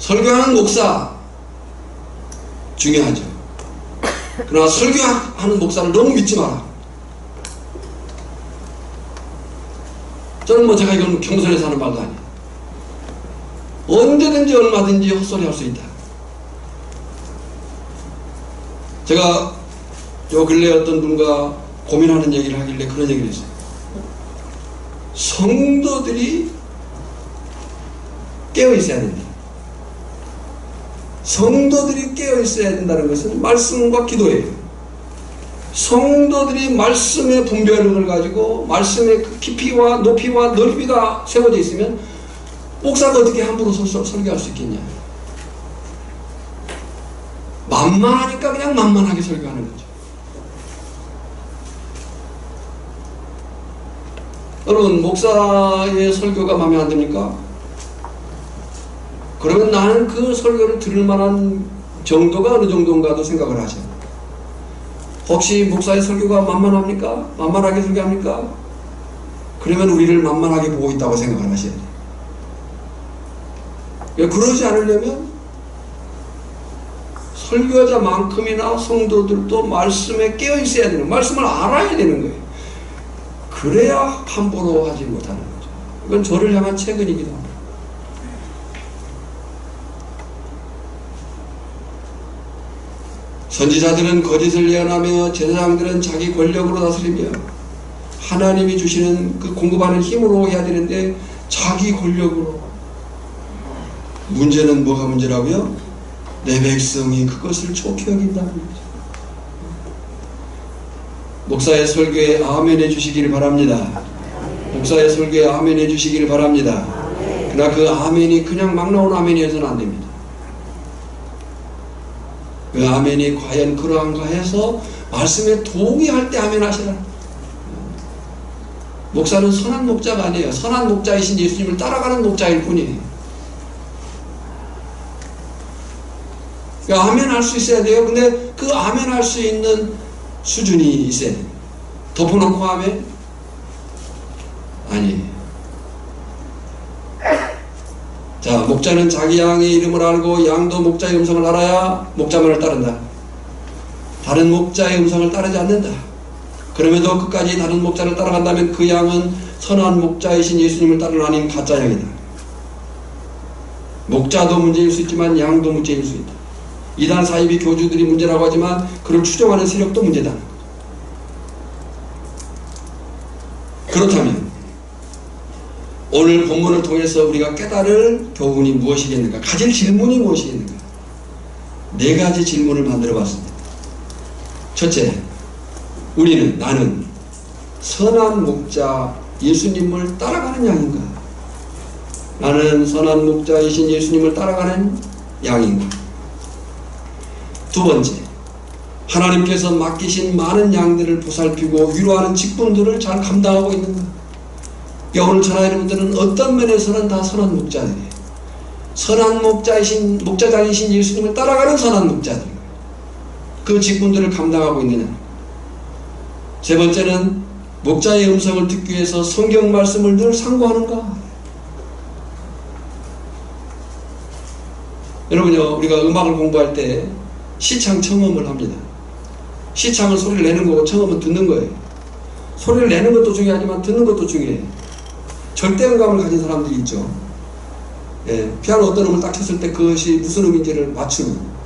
[SPEAKER 1] 설교하는 목사 중요하죠. 그러나 설교하는 목사를 너무 믿지 마라. 저는 제가 이건 경선에서 하는 말도 아니에요. 언제든지 얼마든지 헛소리 할 수 있다. 제가 요 근래 어떤 분과 고민하는 얘기를 하길래 그런 얘기를 했어요. 성도들이 깨어 있어야 된다. 성도들이 깨어 있어야 된다는 것은 말씀과 기도예요. 성도들이 말씀의 분별력을 가지고 말씀의 깊이와 높이와 넓이가 세워져 있으면 목사가 어떻게 함부로 설교할 수 있겠냐. 만만하니까 그냥 만만하게 설교하는 거죠. 여러분, 목사의 설교가 마음에 안 듭니까? 그러면 나는 그 설교를 들을 만한 정도가 어느 정도인가도 생각을 하죠. 혹시 목사의 설교가 만만합니까? 만만하게 설교합니까? 그러면 우리를 만만하게 보고 있다고 생각을 하셔야 돼요. 그러지 않으려면 설교자만큼이나 성도들도 말씀에 깨어 있어야 되는, 말씀을 알아야 되는 거예요. 그래야 함부로 하지 못하는 거죠. 이건 저를 향한 책임이기도 합니다. 선지자들은 거짓을 예언하며 제사장들은 자기 권력으로 다스리며 하나님이 주시는 그 공급하는 힘으로 해야 되는데 자기 권력으로. 문제는 뭐가 문제라고요? 내 백성이 그것을 좋게 여긴다는 거죠. 목사의 설교에 아멘 해주시기를 바랍니다. 목사의 설교에 아멘 해주시기를 바랍니다. 그러나 그 아멘이 그냥 막 나온 아멘이어서는 안 됩니다. 그 아멘이 과연 그러한가 해서 말씀에 동의할 때 아멘 하시라. 목사는 선한 목자가 아니에요. 선한 목자이신 예수님을 따라가는 목자일 뿐이에요. 그러니까 아멘 할 수 있어야 돼요. 근데 그 아멘 할 수 있는 수준이 있어야 돼요. 덮어놓고 아멘? 아니에요. 자, 목자는 자기 양의 이름을 알고 양도 목자의 음성을 알아야 목자만을 따른다. 다른 목자의 음성을 따르지 않는다. 그럼에도 끝까지 다른 목자를 따라간다면 그 양은 선한 목자이신 예수님을 따르는 아닌 가짜 양이다. 목자도 문제일 수 있지만 양도 문제일 수 있다. 이단 사이비 교주들이 문제라고 하지만 그를 추종하는 세력도 문제다. 그렇다면 오늘 본문을 통해서 우리가 깨달을 교훈이 무엇이겠는가? 가질 질문이 무엇이겠는가? 네 가지 질문을 만들어 봤습니다. 첫째, 나는 선한 목자 예수님을 따라가는 양인가? 나는 선한 목자이신 예수님을 따라가는 양인가? 두 번째, 하나님께서 맡기신 많은 양들을 보살피고 위로하는 직분들을 잘 감당하고 있는가? 오늘 전하 여러분들은 어떤 면에서는 다 선한 목자들이에요. 선한 목자장이신 예수님을 따라가는 선한 목자들. 그 직분들을 감당하고 있느냐? 세 번째는 목자의 음성을 듣기 위해서 성경 말씀을 늘 상고하는가? 여러분요, 우리가 음악을 공부할 때 시창 청음을 합니다. 시창은 소리를 내는 거고 청음은 듣는 거예요. 소리를 내는 것도 중요하지만 듣는 것도 중요해요. 절대음감을 가진 사람들이 있죠. 예, 피아노 어떤 음을 딱 쳤을 때 그것이 무슨 음인지를 맞추는.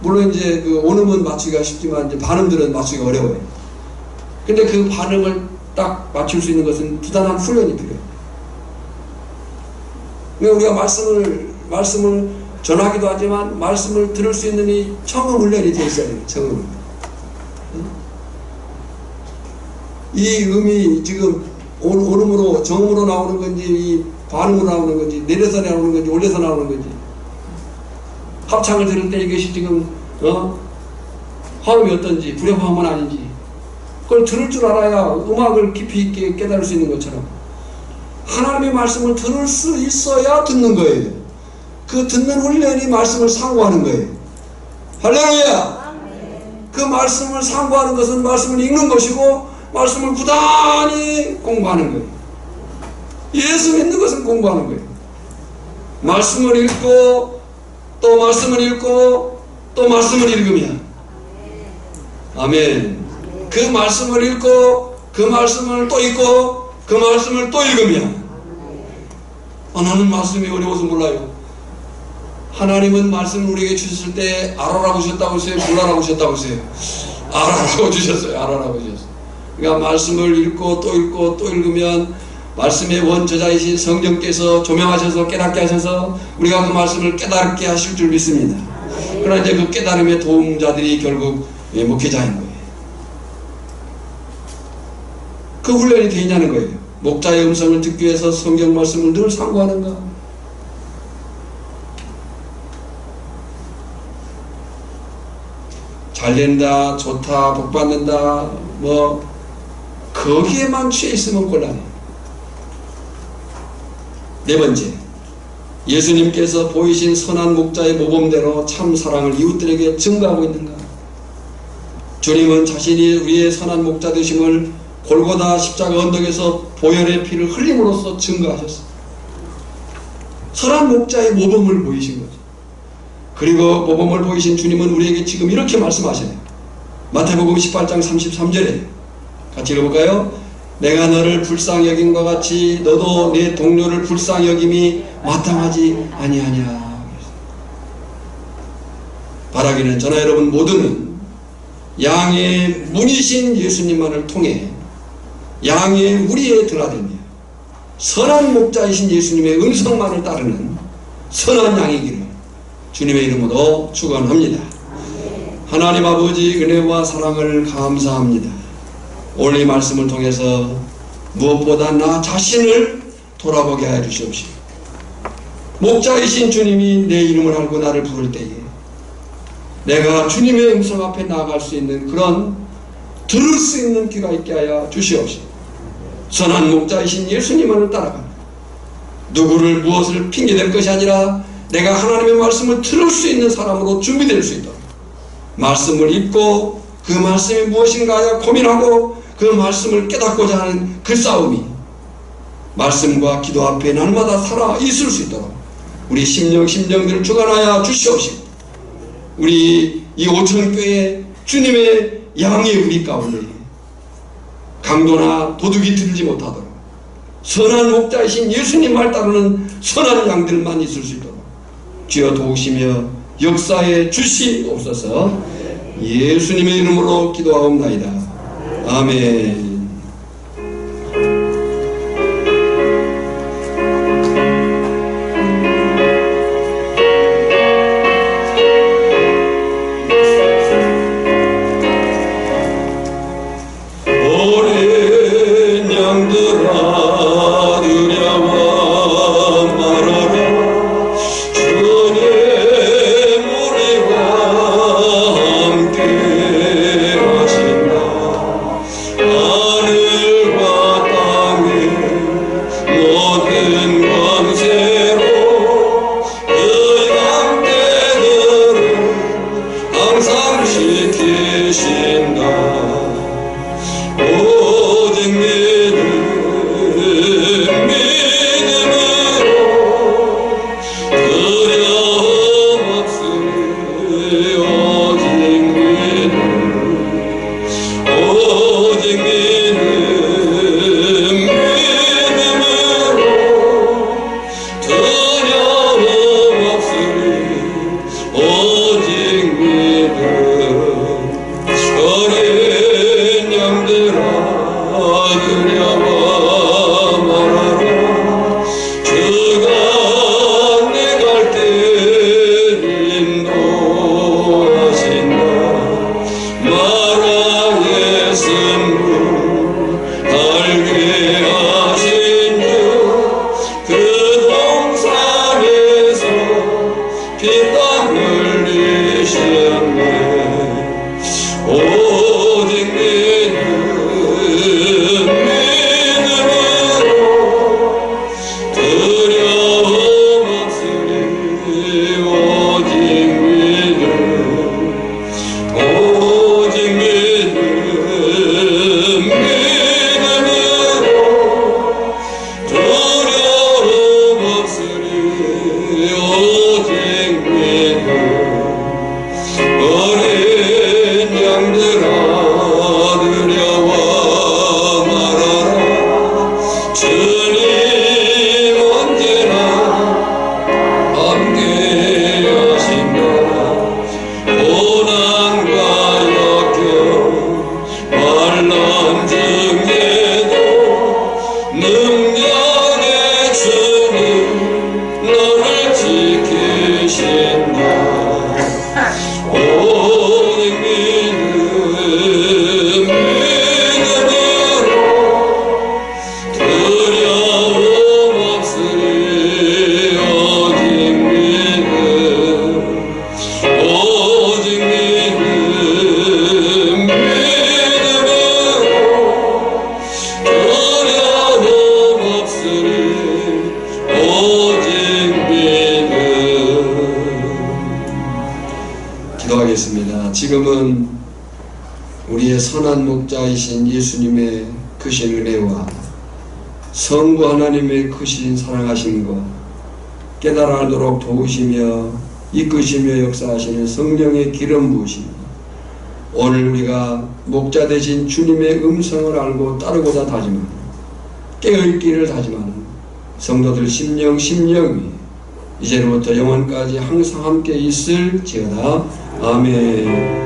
[SPEAKER 1] 물론 이제 그 온음은 맞추기가 쉽지만 이제 반음들은 맞추기가 어려워요. 근데 그 반음을 딱 맞출 수 있는 것은 부단한 훈련이 필요해요. 그러니까 우리가 말씀을 전하기도 하지만 말씀을 들을 수 있는 이 청음 훈련이 되어 있어야 돼요. 청음. 이 음이 지금 온음으로 정음으로 나오는 건지 이 반음으로 나오는 건지 내려서 나오는 건지 올려서 나오는 건지 합창을 들을 때 이것이 지금 화음이 어떤지 불협화음은 아닌지 그걸 들을 줄 알아야 음악을 깊이 있게 깨달을 수 있는 것처럼 하나님의 말씀을 들을 수 있어야 듣는 거예요. 그 듣는 훈련이 말씀을 상고하는 거예요. 할렐루야. 그 말씀을 상고하는 것은 말씀을 읽는 것이고 말씀을 부단히 공부하는 거예요. 예수 믿는 것은 공부하는 거예요. 말씀을 읽고 또 말씀을 읽고 또 말씀을 읽으면 아멘. 그 말씀을 읽고 그 말씀을 또 읽고 그 말씀을 또 읽으면 나는 말씀이 어려워서 몰라요. 하나님은 말씀을 우리에게 주셨을 때 알아라고 주셨다고 했어요? 몰라라고 주셨다고 했어요? 알아라고 주셨어요. 알아라고 주셨어요. 그러니까 말씀을 읽고 또 읽고 또 읽으면 말씀의 원저자이신 성령께서 조명하셔서 깨닫게 하셔서 우리가 그 말씀을 깨닫게 하실 줄 믿습니다. 그러나 이제 그 깨달음의 도움자들이 결국 목회자인 거예요. 그 훈련이 되냐는 거예요. 목자의 음성을 듣기 위해서 성경 말씀을 늘 상고하는가? 잘된다, 좋다, 복받는다, 거기에만 취해 있으면 곤란해요. 네 번째, 예수님께서 보이신 선한 목자의 모범대로 참 사랑을 이웃들에게 증거하고 있는가? 주님은 자신이 우리의 선한 목자 되심을 골고다 십자가 언덕에서 보혈의 피를 흘림으로써 증거하셨습니다. 선한 목자의 모범을 보이신 거죠. 그리고 모범을 보이신 주님은 우리에게 지금 이렇게 말씀하셔요. 마태복음 18장 33절에 같이 읽어볼까요? 내가 너를 불쌍히 여김과 같이 너도 내 동료를 불쌍히 여김이 마땅하지 아니하냐. 바라기는 저나 여러분 모두는 양의 문이신 예수님만을 통해 양의 우리의 드라되며 선한 목자이신 예수님의 음성만을 따르는 선한 양이기를 주님의 이름으로 축원합니다. 하나님 아버지 은혜와 사랑을 감사합니다. 오늘 이 말씀을 통해서 무엇보다 나 자신을 돌아보게 하여 주시옵시고 목자이신 주님이 내 이름을 알고 나를 부를 때에 내가 주님의 음성 앞에 나아갈 수 있는 그런 들을 수 있는 귀가 있게 하여 주시옵시고 선한 목자이신 예수님만을 따라가는 누구를 무엇을 핑계댈 것이 아니라 내가 하나님의 말씀을 들을 수 있는 사람으로 준비될 수 있도록 말씀을 읽고 그 말씀이 무엇인가 하여 고민하고 그 말씀을 깨닫고자 하는 그 싸움이 말씀과 기도 앞에 날마다 살아 있을 수 있도록 우리 심령들을 주관하여 주시옵시고, 우리 이 오천교회 주님의 양의 우리 가운데 강도나 도둑이 들지 못하도록 선한 목자이신 예수님 말 따르는 선한 양들만 있을 수 있도록 주여 도우시며 역사에 주시옵소서. 예수님의 이름으로 기도하옵나이다. 아멘.
[SPEAKER 2] 어린 양들아 두려워 말아라. 주님 우리와 함께 하신다. 하늘과 땅의 모든 권세로 그 양떼들을 항상 지키신다. 오직 믿음으로 두려움 없으리. 오직 믿음으로 두려움 없으리. 오직 믿음. 어린 양들아 두려워 말아라. 주가 내 갈 길 인도하신다. 마라의 승부 알게 하신 주 그 동산에서 피땀 흘리셨네. 오직 믿음으로 두려움 없으리. 오직 믿음으로 두려움 없으리. 오직 믿음. 어린 양들아 두려워 말아라. 주님 언제나 함께 하신다. 고난과 역경 환난 중에도 능력의 주님 너를 지키신다. 오직 믿음으로 두려움 없으리. 오직 믿음으로 두려움 없으리. 오직 믿음.
[SPEAKER 1] 기도하겠습니다. 지금은 우리의 선한 목자이신 예수님의 크신 은혜와 성부 하나님의 크신 사랑하심과 깨달아 알도록 도우시며 이끄시며 역사하시는 성령의 기름 부으심, 오늘 우리가 목자 되신 주님의 음성을 알고 따르고자 다짐하는, 깨어있기를 다짐하는 성도들 심령이 이제로부터 영원까지 항상 함께 있을지어다. 아멘.